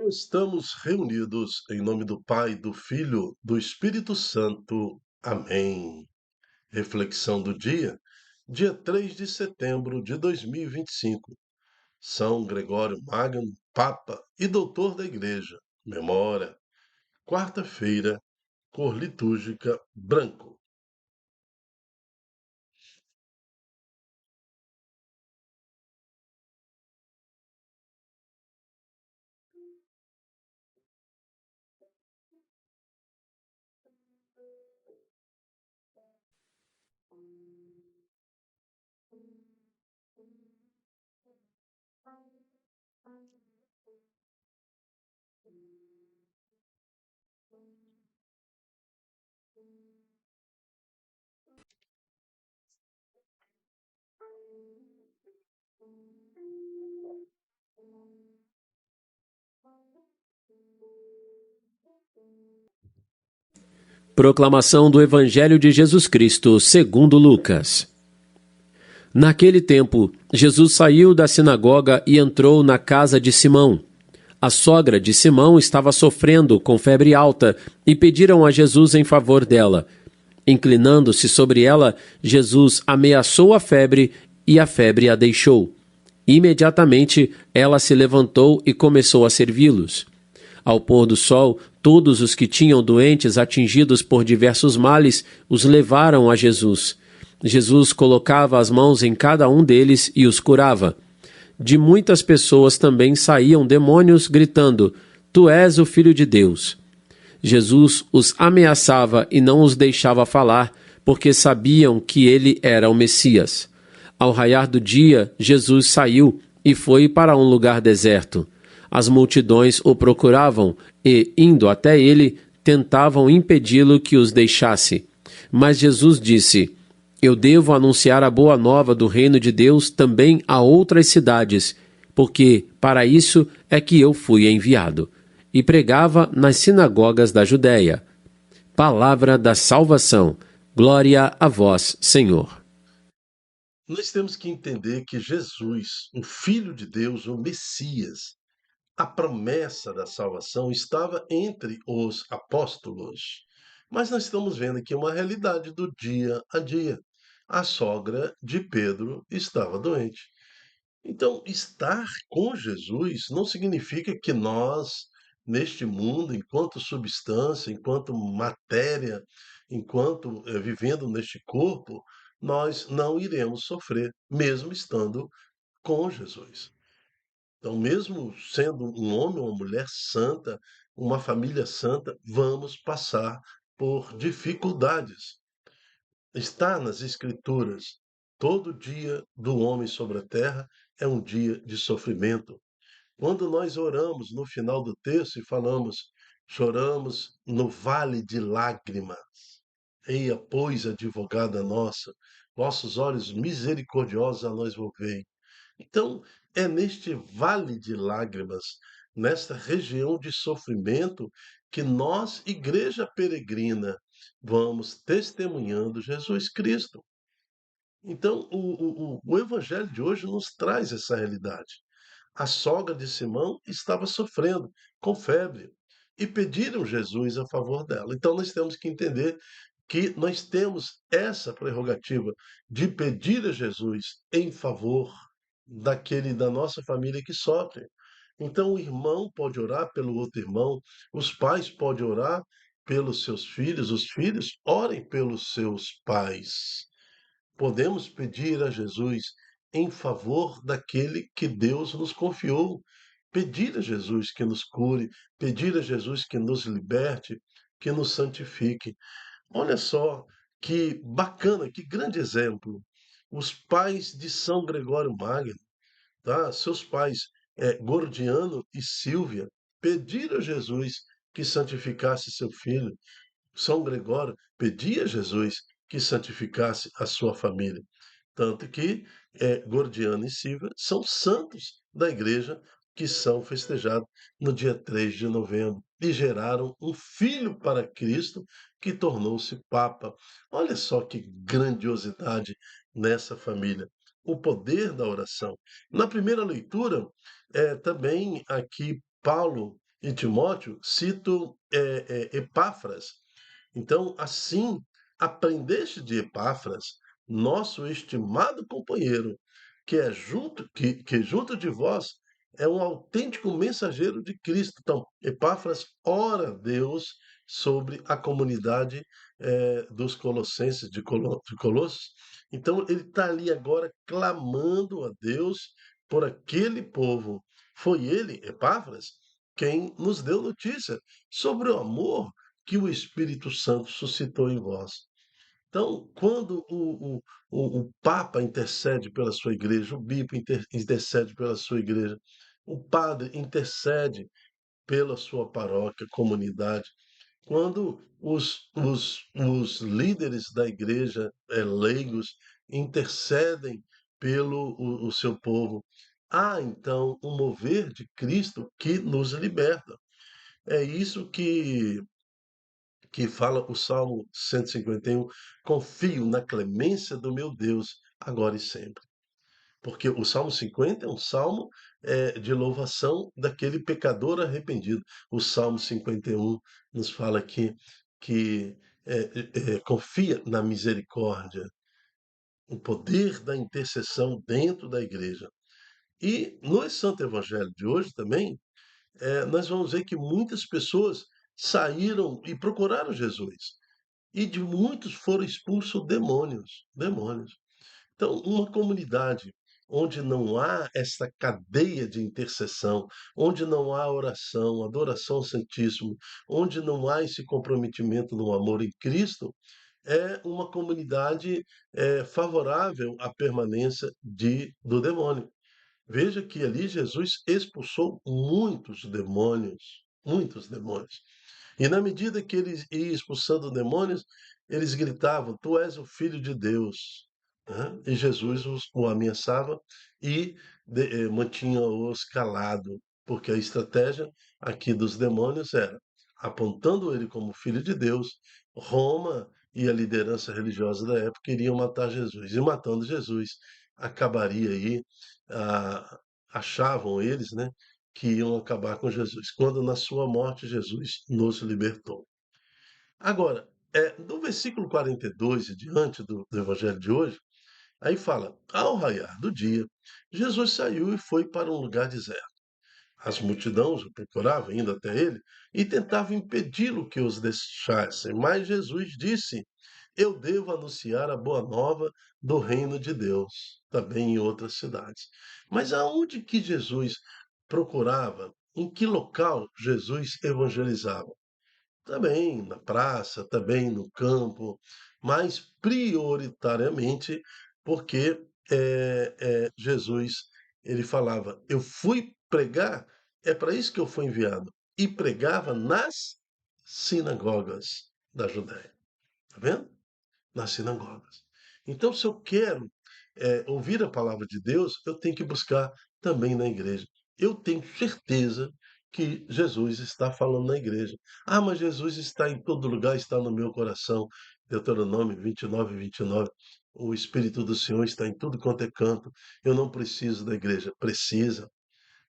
Estamos reunidos em nome do Pai, do Filho, do Espírito Santo. Amém. Reflexão do dia 3 de setembro de 2025. São Gregório Magno, Papa e Doutor da Igreja. Memória. Quarta-feira, cor litúrgica branco. Proclamação do Evangelho de Jesus Cristo, segundo Lucas. Naquele tempo, Jesus saiu da sinagoga e entrou na casa de Simão. A sogra de Simão estava sofrendo com febre alta e pediram a Jesus em favor dela. Inclinando-se sobre ela, Jesus ameaçou a febre e a febre a deixou. Imediatamente, ela se levantou e começou a servi-los. Ao pôr do sol, todos os que tinham doentes atingidos por diversos males os levaram a Jesus. Jesus colocava as mãos em cada um deles e os curava. De muitas pessoas também saíam demônios gritando: Tu és o Filho de Deus. Jesus os ameaçava e não os deixava falar, porque sabiam que ele era o Messias. Ao raiar do dia, Jesus saiu e foi para um lugar deserto. As multidões o procuravam e, indo até ele, tentavam impedi-lo que os deixasse. Mas Jesus disse: Eu devo anunciar a boa nova do reino de Deus também a outras cidades, porque para isso é que eu fui enviado. E pregava nas sinagogas da Judéia. Palavra da salvação. Glória a vós, Senhor. Nós temos que entender que Jesus, o Filho de Deus, o Messias, a promessa da salvação estava entre os apóstolos. Mas nós estamos vendo aqui uma realidade do dia a dia. A sogra de Pedro estava doente. Então, estar com Jesus não significa que nós, neste mundo, enquanto substância, enquanto matéria, enquanto vivendo neste corpo, nós não iremos sofrer, mesmo estando com Jesus. Então, mesmo sendo um homem ou uma mulher santa, uma família santa, vamos passar por dificuldades. Está nas Escrituras: todo dia do homem sobre a terra é um dia de sofrimento. Quando nós oramos no final do texto e falamos, choramos no vale de lágrimas. Eia, pois, advogada nossa, vossos olhos misericordiosos a nós volvei. Então, é neste vale de lágrimas, nesta região de sofrimento, que nós, igreja peregrina, vamos testemunhando Jesus Cristo. Então, o Evangelho de hoje nos traz essa realidade. A sogra de Simão estava sofrendo com febre e pediram Jesus a favor dela. Então, nós temos que entender que nós temos essa prerrogativa de pedir a Jesus em favor daquele da nossa família que sofre. Então, o irmão pode orar pelo outro irmão, os pais podem orar pelos seus filhos, os filhos orem pelos seus pais. Podemos pedir a Jesus em favor daquele que Deus nos confiou. Pedir a Jesus que nos cure, pedir a Jesus que nos liberte, que nos santifique. Olha só que bacana, que grande exemplo. Os pais de São Gregório Magno, tá? Seus pais, Gordiano e Sílvia, pediram a Jesus que santificasse seu filho. São Gregório pedia a Jesus que santificasse a sua família. Tanto que Gordiano e Sílvia são santos da igreja que são festejados no dia 3 de novembro e geraram um filho para Cristo que tornou-se Papa. Olha só que grandiosidade nessa família. O poder da oração. Na primeira leitura, também aqui Paulo e Timóteo, cito Epáfras. Então, assim, aprendeste de Epáfras, nosso estimado companheiro, que junto de vós é um autêntico mensageiro de Cristo. Então, Epáfras ora a Deus sobre a comunidade dos Colossenses, de Colossos. Então, ele está ali agora clamando a Deus por aquele povo. Foi ele, Epáfras, quem nos deu notícia sobre o amor que o Espírito Santo suscitou em vós. Então, quando o Papa intercede pela sua igreja, o Bispo intercede pela sua igreja, o padre intercede pela sua paróquia, comunidade, quando os líderes da igreja, leigos, intercedem pelo o seu povo, há então um mover de Cristo que nos liberta. É isso que fala o Salmo 151, confio na clemência do meu Deus, agora e sempre. Porque o Salmo 50 é um salmo de louvação daquele pecador arrependido. O Salmo 51 nos fala aqui que confia na misericórdia, o poder da intercessão dentro da igreja. E no Santo Evangelho de hoje também, nós vamos ver que muitas pessoas saíram e procuraram Jesus. E de muitos foram expulsos demônios, demônios. Então, uma comunidade onde não há essa cadeia de intercessão, onde não há oração, adoração ao Santíssimo, onde não há esse comprometimento no amor em Cristo, é uma comunidade favorável à permanência do demônio. Veja que ali Jesus expulsou muitos demônios, muitos demônios. E na medida que ele ia expulsando demônios, eles gritavam: Tu és o Filho de Deus. Né? E Jesus o ameaçava e mantinha-os calado, porque a estratégia aqui dos demônios era, apontando ele como Filho de Deus, Roma e a liderança religiosa da época iriam matar Jesus. E matando Jesus, acabaria aí, ah, achavam eles, né, que iam acabar com Jesus, quando na sua morte Jesus nos libertou. Agora, no versículo 42 e diante do evangelho de hoje, aí fala: ao raiar do dia, Jesus saiu e foi para um lugar deserto. As multidões o procuravam, indo até ele, e tentavam impedi-lo que os deixassem. Mas Jesus disse: Eu devo anunciar a boa nova do reino de Deus, também em outras cidades. Mas aonde que Jesus procurava? Em que local Jesus evangelizava? Também na praça, também no campo, mas prioritariamente porque Jesus ele falava: Eu fui pregar, é para isso que eu fui enviado, e pregava nas sinagogas da Judéia. Tá vendo? Nas sinagogas. Então, se eu quero ouvir a palavra de Deus, eu tenho que buscar também na igreja. Eu tenho certeza que Jesus está falando na igreja. Ah, mas Jesus está em todo lugar, está no meu coração. Deuteronômio 29, 29. O Espírito do Senhor está em tudo quanto é canto. Eu não preciso da igreja. Precisa.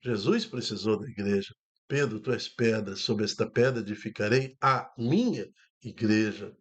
Jesus precisou da igreja. Pedro, tu és pedra, sobre esta pedra edificarei a minha igreja.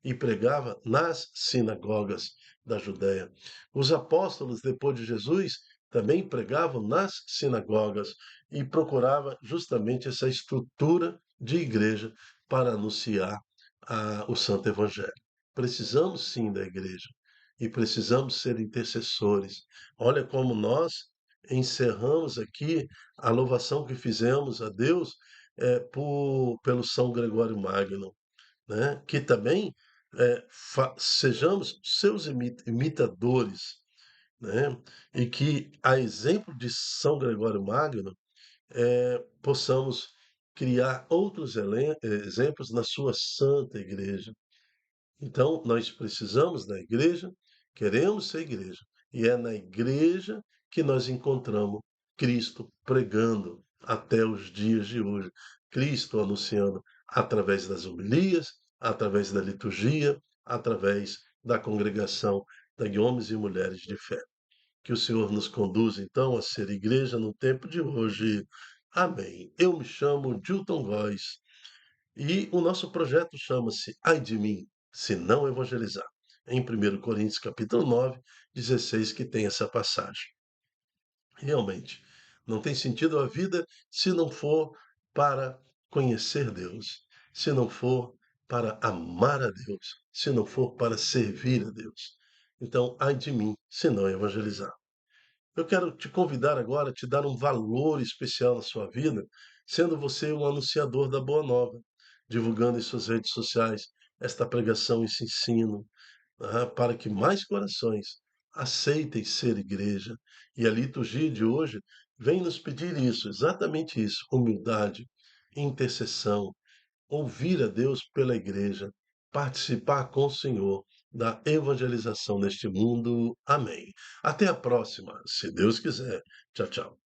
E pregava nas sinagogas da Judéia. Os apóstolos, depois de Jesus, também pregavam nas sinagogas e procurava justamente essa estrutura de igreja para anunciar o Santo Evangelho. Precisamos sim da igreja e precisamos ser intercessores. Olha como nós encerramos aqui a louvação que fizemos a Deus pelo São Gregório Magno, né? Que também sejamos seus imitadores, né? E que, a exemplo de São Gregório Magno, possamos criar outros exemplos na sua santa igreja. Então, nós precisamos da igreja, queremos ser igreja, e é na igreja que nós encontramos Cristo pregando até os dias de hoje. Cristo anunciando através das homilias, através da liturgia, através da congregação de homens e mulheres de fé. Que o Senhor nos conduza, então, a ser igreja no tempo de hoje. Amém. Eu me chamo Dilton Góes e o nosso projeto chama-se Ai de mim, se não evangelizar. Em 1 Coríntios capítulo 9, 16, que tem essa passagem. Realmente, não tem sentido a vida se não for para conhecer Deus, se não for para amar a Deus, se não for para servir a Deus. Então, ai de mim, se não evangelizar. Eu quero te convidar agora a te dar um valor especial na sua vida, sendo você um anunciador da Boa Nova, divulgando em suas redes sociais esta pregação, esse ensino, para que mais corações aceitem ser igreja. E a liturgia de hoje vem nos pedir isso, exatamente isso: humildade, intercessão, ouvir a Deus pela igreja, participar com o Senhor da evangelização neste mundo. Amém. Até a próxima, se Deus quiser. Tchau, tchau.